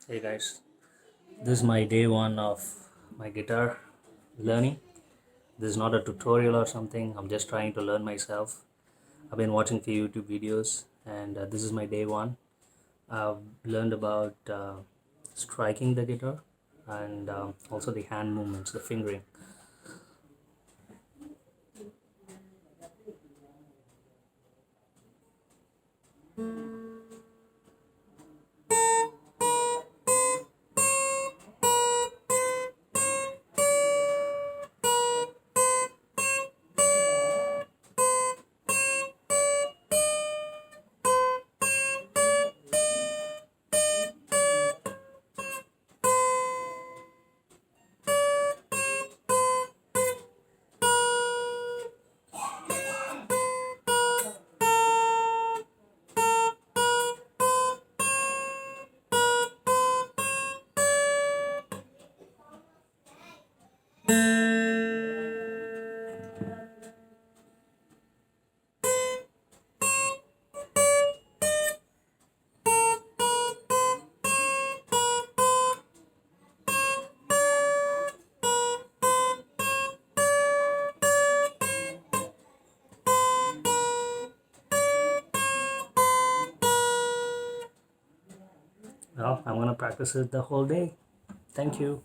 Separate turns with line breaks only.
Hey guys, this is my day one of my guitar learning. This is not a tutorial or something, I'm just trying to learn myself. I've been watching few YouTube videos and this is my day one. I've learned about striking the guitar and also the hand movements, the fingering. Well, I'm gonna practice it the whole day. Thank you.